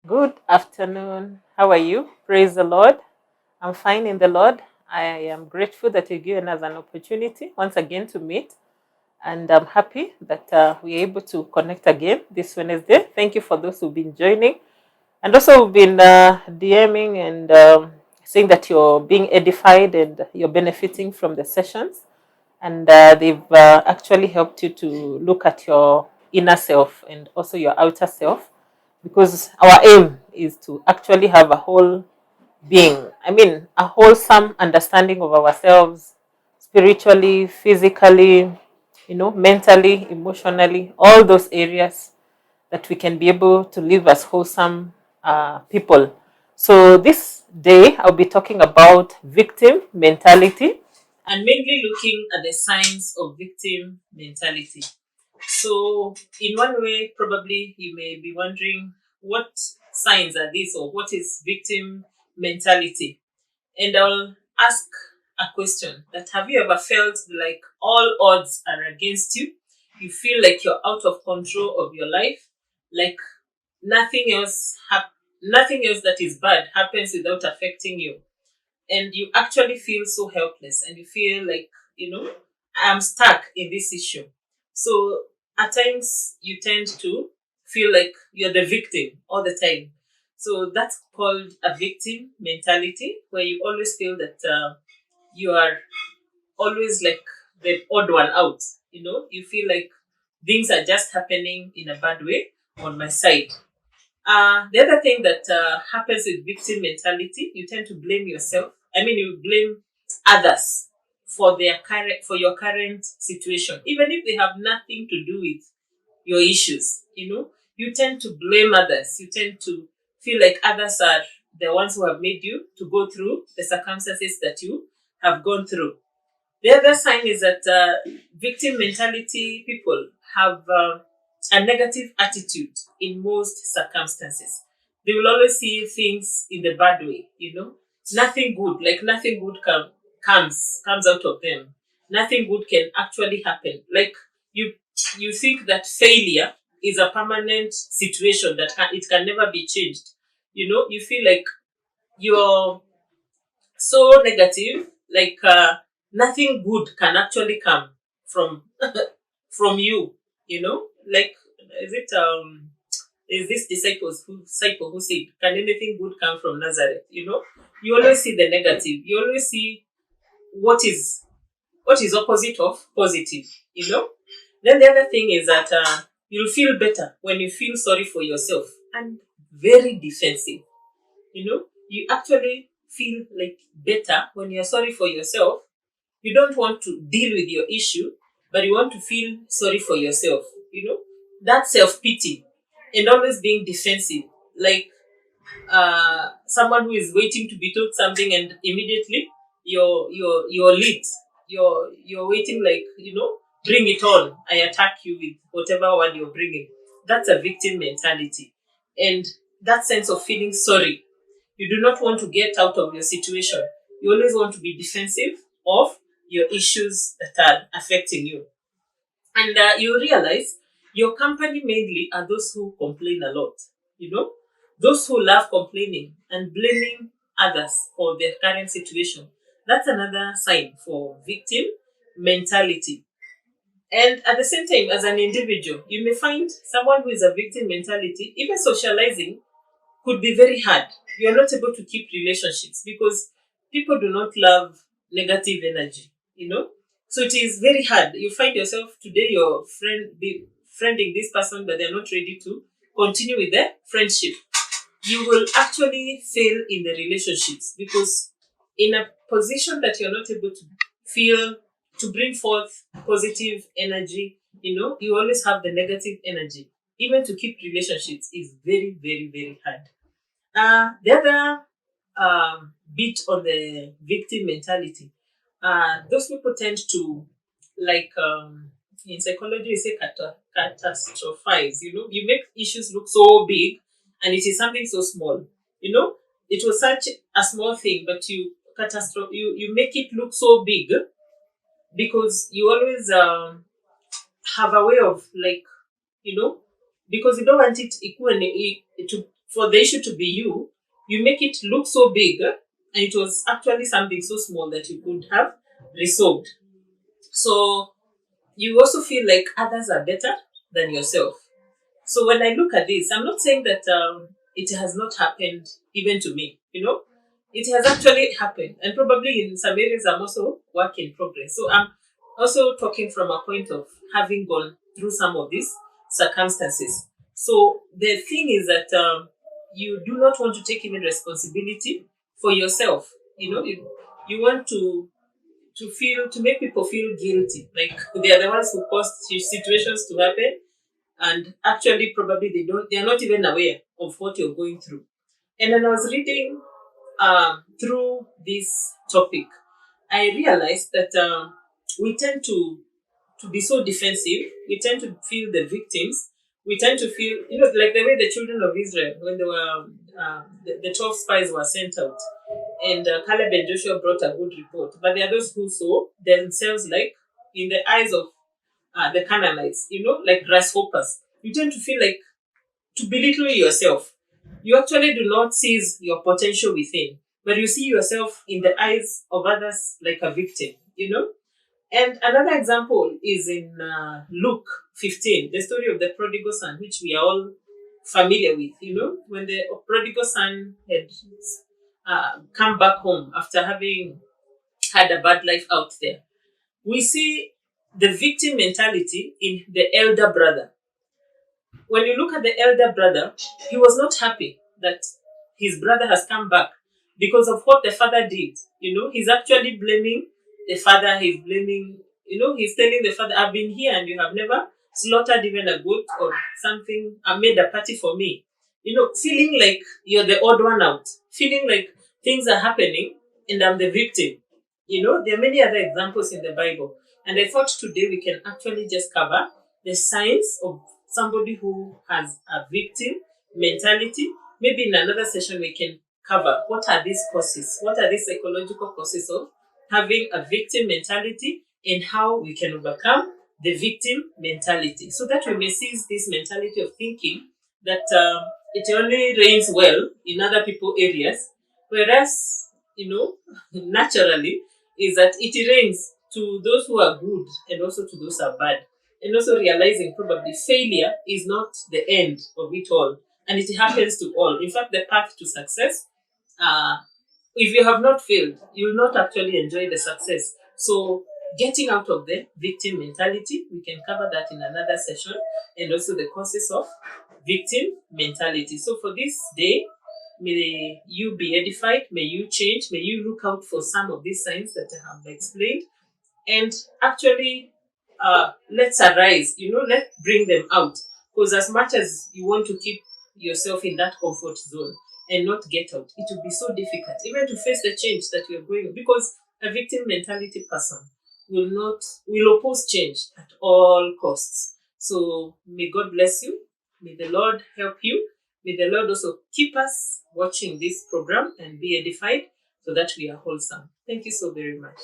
Good afternoon. How are you? Praise the Lord. I'm fine in the Lord. I am grateful that you've given us an opportunity once again to meet. And I'm happy that we're able to connect again this Wednesday. Thank you for those who've been joining and also who've been DMing and saying that you're being edified and you're benefiting from the sessions. And they've actually helped you to look at your inner self and also your outer self, because our aim is to actually have a whole being, a wholesome understanding of ourselves, spiritually, physically, mentally, emotionally, all those areas, that we can be able to live as wholesome people. So this day I'll be talking about victim mentality and mainly looking at the signs of victim mentality. So, in one way, probably you may be wondering, what signs are these, or what is victim mentality? And I'll ask a question: that have you ever felt like all odds are against you? You feel like you're out of control of your life, like nothing else nothing else that is bad happens without affecting you, and you actually feel so helpless, and you feel like, I'm stuck in this issue. So at times you tend to feel like you're the victim all the time. So that's called a victim mentality, where you always feel that you are always like the odd one out. You feel like things are just happening in a bad way on my side. The other thing that happens with victim mentality, you tend to blame yourself. You blame others for your current situation, even if they have nothing to do with your issues. You tend to blame others. You tend to feel like others are the ones who have made you to go through the circumstances that you have gone through. The other sign is that victim mentality people have a negative attitude in most circumstances. They will always see things in the bad way. Nothing good, like nothing good comes out of them. Nothing good can actually happen. Like you, you think that failure is a permanent situation that it can never be changed. You feel like you're so negative, like nothing good can actually come from from you. Like, is it is this disciple who said, can anything good come from Nazareth? You always see the negative. You always see what is opposite of positive. Then the other thing is that you'll feel better when you feel sorry for yourself, and very defensive. You actually feel like better when you're sorry for yourself. You don't want to deal with your issue, but you want to feel sorry for yourself. That self-pity, and always being defensive, like someone who is waiting to be told something, and immediately you're lit. You're waiting, like, bring it on. I attack you with whatever one you're bringing. That's a victim mentality. And that sense of feeling sorry, you do not want to get out of your situation. You always want to be defensive of your issues that are affecting you. And you realize your company mainly are those who complain a lot. Those who love complaining and blaming others for their current situation. That's another sign for victim mentality. And at the same time, as an individual, you may find someone who is a victim mentality, even socializing could be very hard. You're not able to keep relationships because people do not love negative energy, So it is very hard. You find yourself today, your be friending this person, but they're not ready to continue with their friendship. You will actually fail in the relationships because in a position that you're not able to feel, to bring forth positive energy, you always have the negative energy. Even to keep relationships is very, very, very hard. The other bit on the victim mentality, those people tend to, like, in psychology, we say catastrophize. You make issues look so big, and it is something so small. It was such a small thing, but you make it look so big because you always have a way of, like, you know, because you don't want it to for the issue to be you, you make it look so big, and it was actually something so small that you could have resolved. So you also feel like others are better than yourself. So when I look at this, I'm not saying that it has not happened even to me. It has actually happened, and probably in some areas I'm also work in progress. So I'm also talking from a point of having gone through some of these circumstances. So the thing is that you do not want to take even responsibility for yourself. You want to make people feel guilty, like they are the ones who caused situations to happen, and actually probably they are not even aware of what you're going through. And when I was reading through this topic, I realized that we tend to be so defensive. We tend to feel the victims. We tend to feel, like the way the children of Israel, when they were the 12 spies were sent out, and Caleb and Joshua brought a good report. But there are those who saw themselves like, in the eyes of the Canaanites, like grasshoppers. You tend to feel like to belittle yourself. You actually do not seize your potential within, but you see yourself in the eyes of others like a victim. And another example is in Luke 15, the story of the prodigal son, which we are all familiar with. When the prodigal son had come back home after having had a bad life out there, we see the victim mentality in the elder brother. When you look at the elder brother, he was not happy that his brother has come back because of what the father did. He's actually blaming the father. He's telling the father, I've been here and you have never slaughtered even a goat or something. I made a party for me. Feeling like you're the odd one out, feeling like things are happening and I'm the victim. There are many other examples in the Bible. And I thought today we can actually just cover the signs of somebody who has a victim mentality. Maybe in another session we can cover what are these causes, what are these psychological causes of having a victim mentality, and how we can overcome the victim mentality, so that we may seize this mentality of thinking that it only reigns well in other people areas, whereas naturally is that it reigns to those who are good and also to those who are bad. And also realizing probably failure is not the end of it all, and it happens to all. In fact, the path to success, uh, if you have not failed, you will not actually enjoy the success. So getting out of the victim mentality, we can cover that in another session, and also the causes of victim mentality. So for this day, may you be edified, may you change, may you look out for some of these signs that I have explained, and actually let's arise, let's bring them out, because as much as you want to keep yourself in that comfort zone and not get out, it will be so difficult even to face the change that you're going, because a victim mentality person will oppose change at all costs. So may God bless you, may the Lord help you, may the Lord also keep us watching this program and be edified, so that we are wholesome. Thank you so very much.